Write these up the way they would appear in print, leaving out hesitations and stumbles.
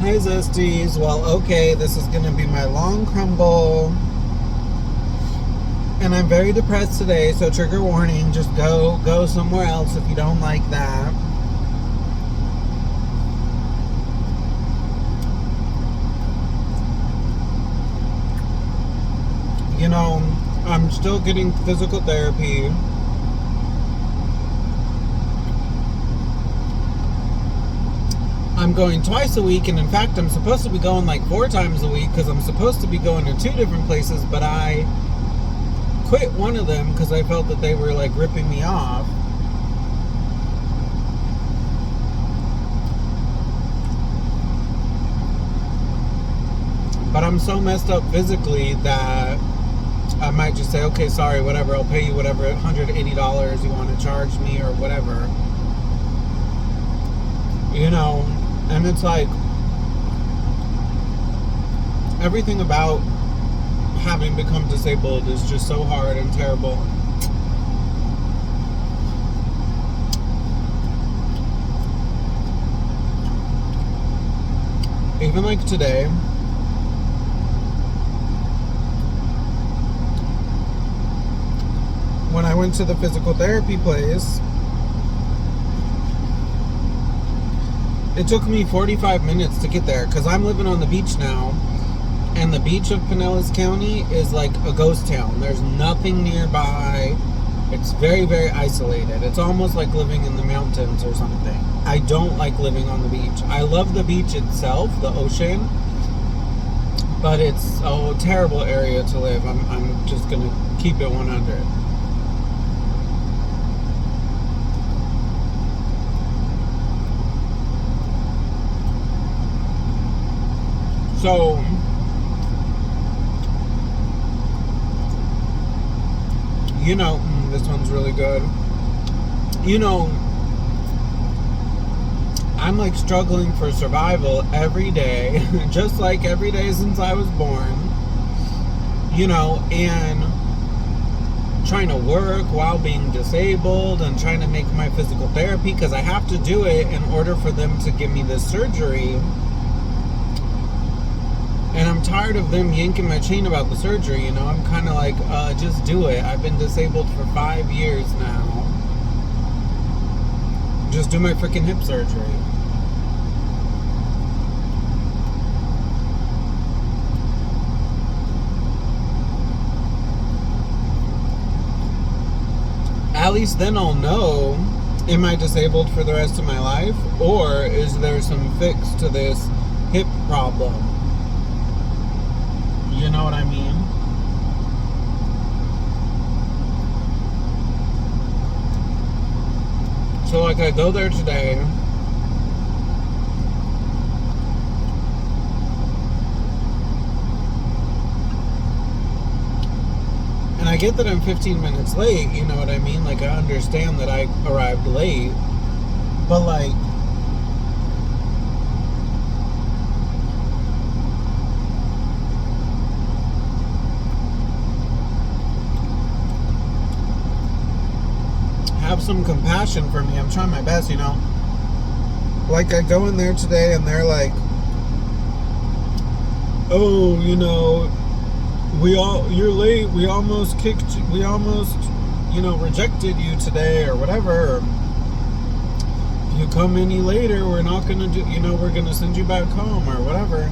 Hi Zesties. Well, okay, this is gonna be my long Crumbl. And I'm very depressed today, so trigger warning, just go somewhere else if you don't like that. You know, I'm still getting physical therapy. I'm going twice a week, and in fact, I'm supposed to be going like 4 times a week because I'm supposed to be going to 2 different places, but I quit one of them because I felt that they were like ripping me off. But I'm so messed up physically that I might just say, okay, sorry, whatever, I'll pay you whatever $180 you want to charge me or whatever. You know, and it's like everything about having become disabled is just so hard and terrible. Even like today, when I went to the physical therapy place, it took me 45 minutes to get there because I'm living on the beach now, and the beach of Pinellas County is like a ghost town. There's nothing nearby. It's very, very isolated. It's almost like living in the mountains or something. I don't like living on the beach. I love the beach itself, the ocean, but it's a terrible area to live. I'm just gonna keep it 100. So, you know, this one's really good. You know, I'm like struggling for survival every day, just like every day since I was born, you know, and trying to work while being disabled and trying to make my physical therapy because I have to do it in order for them to give me this surgery. And I'm tired of them yanking my chain about the surgery, you know. I'm kind of like, just do it. I've been disabled for 5 years now. Just do my freaking hip surgery. At least then I'll know, am I disabled for the rest of my life? Or is there some fix to this hip problem? You know what I mean? So like I go there today, and I get that I'm 15 minutes late, you know what I mean? Like I understand that I arrived late, but like have some compassion for me. I'm trying my best, you know. Like I go in there today and they're like, oh, you know, you're late. We almost rejected you today or whatever. If you come any later, we're not gonna do, you know, we're gonna send you back home or whatever.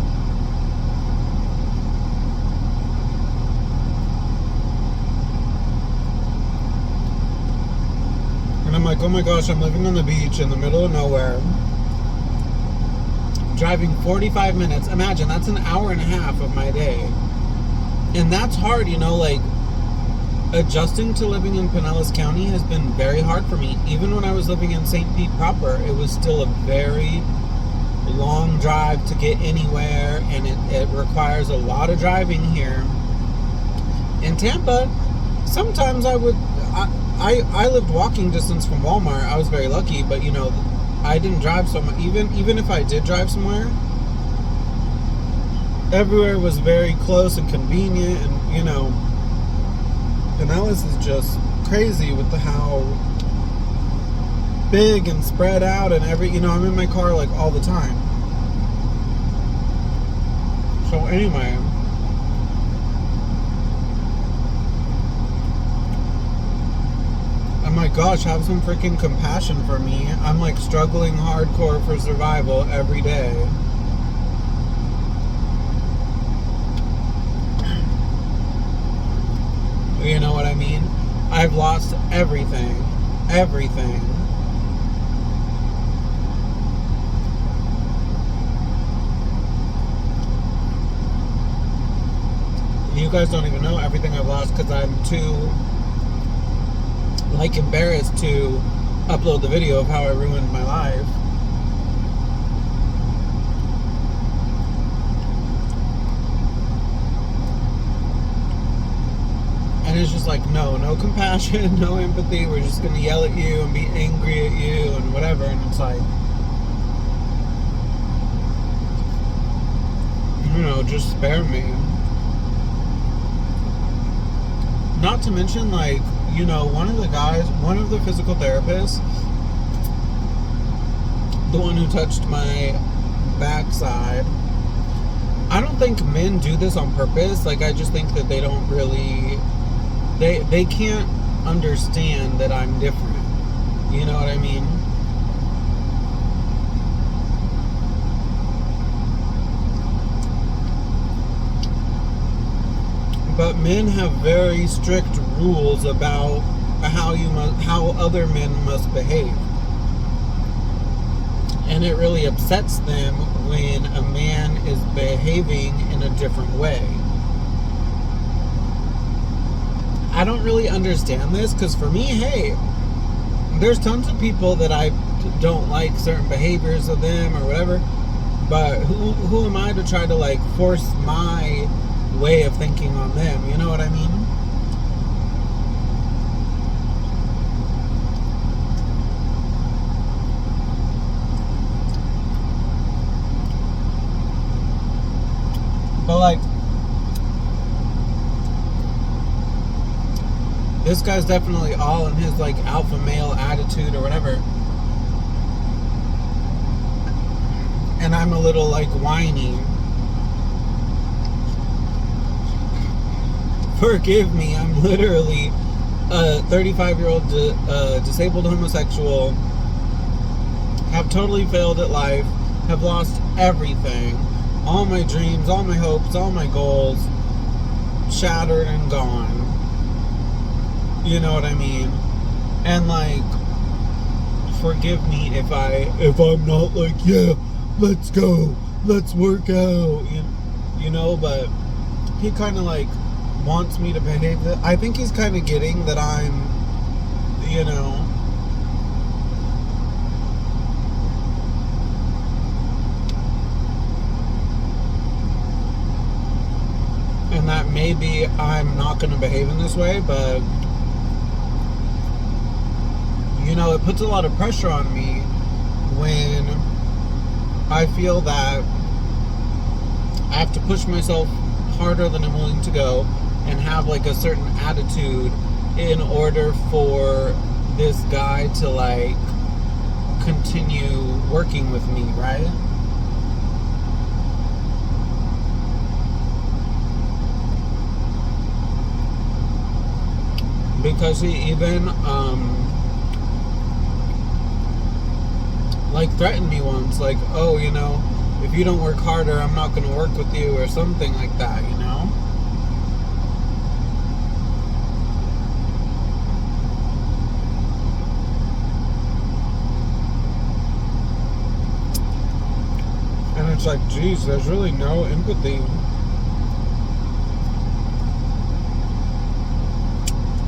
And I'm like, oh my gosh, I'm living on the beach in the middle of nowhere. Driving 45 minutes. Imagine, that's an hour and a half of my day. And that's hard, you know, like, adjusting to living in Pinellas County has been very hard for me. Even when I was living in St. Pete proper, it was still a very long drive to get anywhere, and it requires a lot of driving here. In Tampa, sometimes I lived walking distance from Walmart. I was very lucky, but you know, I didn't drive so much. Even if I did drive somewhere, everywhere was very close and convenient, and you know, Pinellas is just crazy with how big and spread out and you know, I'm in my car like all the time. anyway. I'm like, gosh, have some freaking compassion for me. I'm like struggling hardcore for survival every day. You know what I mean? I've lost everything. Everything. You guys don't even know everything I've lost because I'm too like embarrassed to upload the video of how I ruined my life. And it's just like, no compassion, no empathy. We're just gonna yell at you and be angry at you and whatever. And it's like, you know, just spare me. Not to mention, like, you know, one of the physical therapists, the one who touched my backside, I don't think men do this on purpose. Like, I just think that they don't really, they can't understand that I'm different. You know what I mean? But men have very strict rules about how other men must behave. And it really upsets them when a man is behaving in a different way. I don't really understand this because for me, hey, there's tons of people that I don't like certain behaviors of them or whatever. But who am I to try to like force my way of thinking on them? You know what I mean? But like, this guy's definitely all in his like alpha male attitude or whatever, and I'm a little like whiny. Forgive me, I'm literally a 35-year-old disabled homosexual, have totally failed at life, have lost everything, all my dreams, all my hopes, all my goals, shattered and gone. You know what I mean? And like, forgive me if I'm not like, yeah, let's go, let's work out, you know, but he kind of like wants me to behave that. I think he's kind of getting that I'm, you know, and that maybe I'm not going to behave in this way, but you know, it puts a lot of pressure on me when I feel that I have to push myself harder than I'm willing to go and have like a certain attitude in order for this guy to like continue working with me, right? Because he even like threatened me once, like, oh, you know, if you don't work harder, I'm not going to work with you, or something like that, you know? And it's like, geez, there's really no empathy.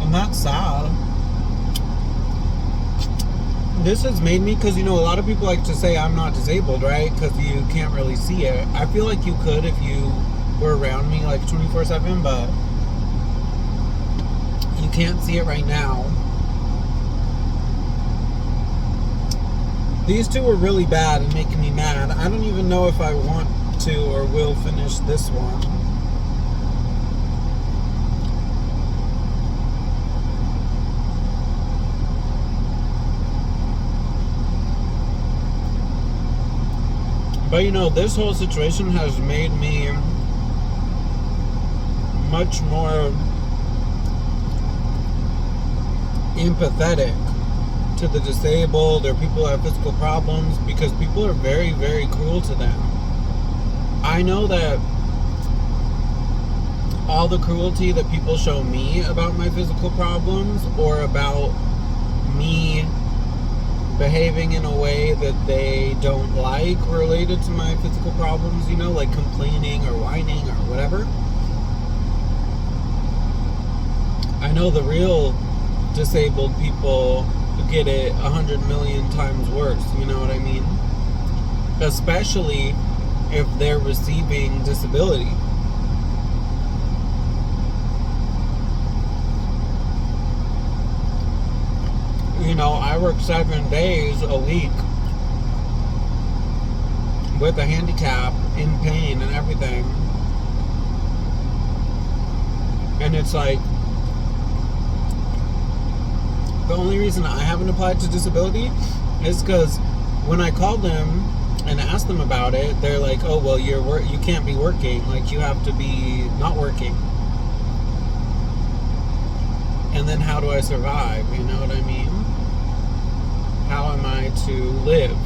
And that's sad. This has made me, because, you know, a lot of people like to say I'm not disabled, right? Because you can't really see it. I feel like you could if you were around me like 24/7, but you can't see it right now. These two were really bad and making me mad. I don't even know if I want to or will finish this one. But you know, this whole situation has made me much more empathetic to the disabled or people who have physical problems, because people are very, very cruel to them. I know that all the cruelty that people show me about my physical problems, or about me behaving in a way that they don't like related to my physical problems, you know, like complaining or whining or whatever. I know the real disabled people get it 100 million times worse, you know what I mean? Especially if they're receiving disability. You know, I work 7 days a week with a handicap, in pain and everything. And it's like, the only reason I haven't applied to disability is because when I called them and asked them about it, they're like, oh, well, you can't be working. Like, you have to be not working. And then how do I survive? You know what I mean? How am I to live?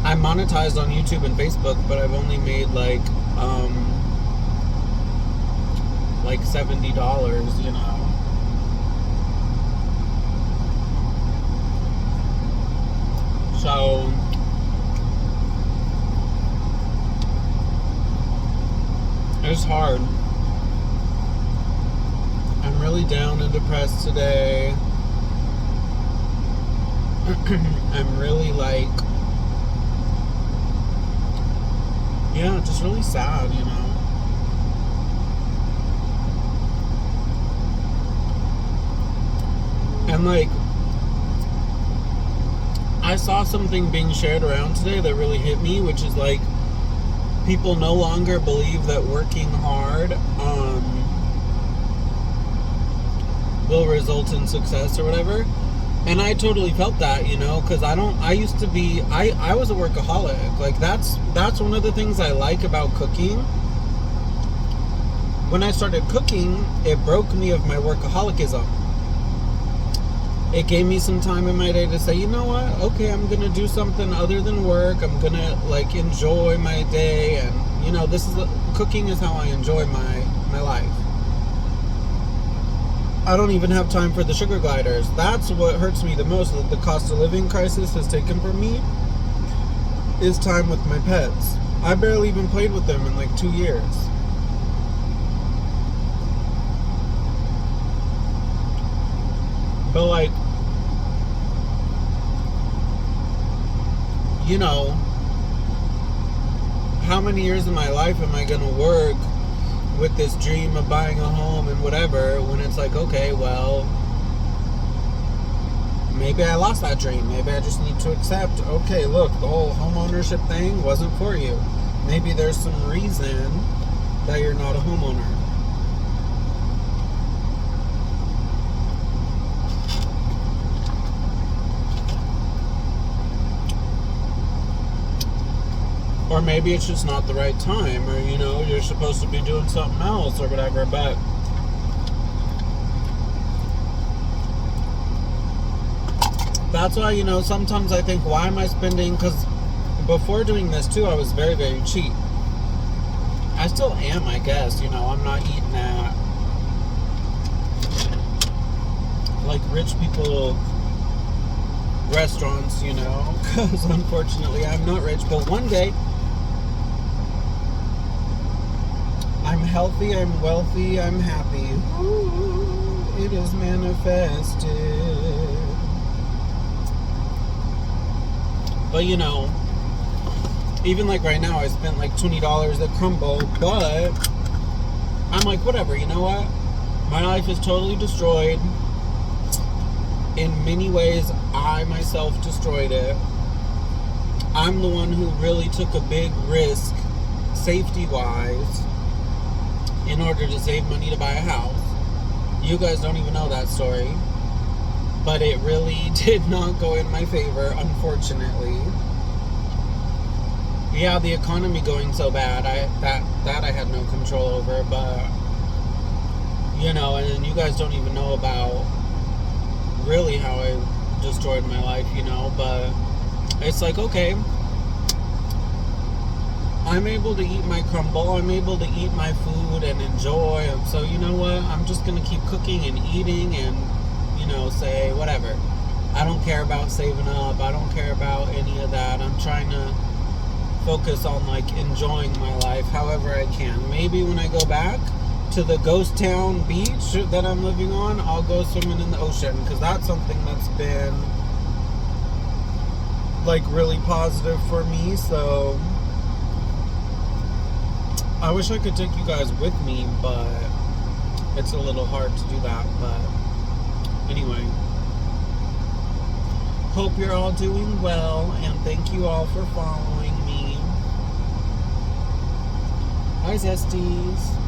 I'm monetized on YouTube and Facebook, but I've only made like $70, you know. So it's hard. I'm really down and depressed today. I'm really like, yeah, just really sad, you know. And like, I saw something being shared around today that really hit me, which is like, people no longer believe that working hard will result in success or whatever. And I totally felt that, you know, because I used to be, I was a workaholic. Like, that's one of the things I like about cooking. When I started cooking, it broke me of my workaholicism. It gave me some time in my day to say, you know what, okay, I'm gonna do something other than work. I'm gonna like enjoy my day, and you know, cooking is how I enjoy my life. I don't even have time for the sugar gliders. That's what hurts me the most, that the cost of living crisis has taken from me, is time with my pets. I barely even played with them in like 2 years. But like, you know, how many years of my life am I gonna work with this dream of buying a home and whatever, when it's like, okay, well, maybe I lost that dream. Maybe I just need to accept, okay, look, the whole homeownership thing wasn't for you. Maybe there's some reason that you're not a homeowner. Or maybe it's just not the right time, or, you know, you're supposed to be doing something else or whatever, but that's why, you know, sometimes I think, why am I spending, because before doing this too, I was very, very cheap. I still am, I guess, you know, I'm not eating at like rich people restaurants, you know, because unfortunately I'm not rich, but one day I'm healthy, I'm wealthy, I'm happy. Ooh, it is manifested. But you know, even like right now, I spent like $20 at Crumbl, but I'm like, whatever, you know what? My life is totally destroyed. In many ways, I myself destroyed it. I'm the one who really took a big risk, safety-wise, in order to save money to buy a house. You guys don't even know that story. But it really did not go in my favor, unfortunately. yeah, the economy going so bad, that I had no control over, but you know, and then you guys don't even know about really how I destroyed my life, you know, but it's like, okay, I'm able to eat my Crumbl, I'm able to eat my food and enjoy, and so you know what, I'm just gonna keep cooking and eating and, you know, say whatever. I don't care about saving up, I don't care about any of that. I'm trying to focus on like enjoying my life however I can. Maybe when I go back to the ghost town beach that I'm living on, I'll go swimming in the ocean, because that's something that's been like really positive for me. So I wish I could take you guys with me, but it's a little hard to do that. But anyway, hope you're all doing well, and thank you all for following me. Hi, Zesties.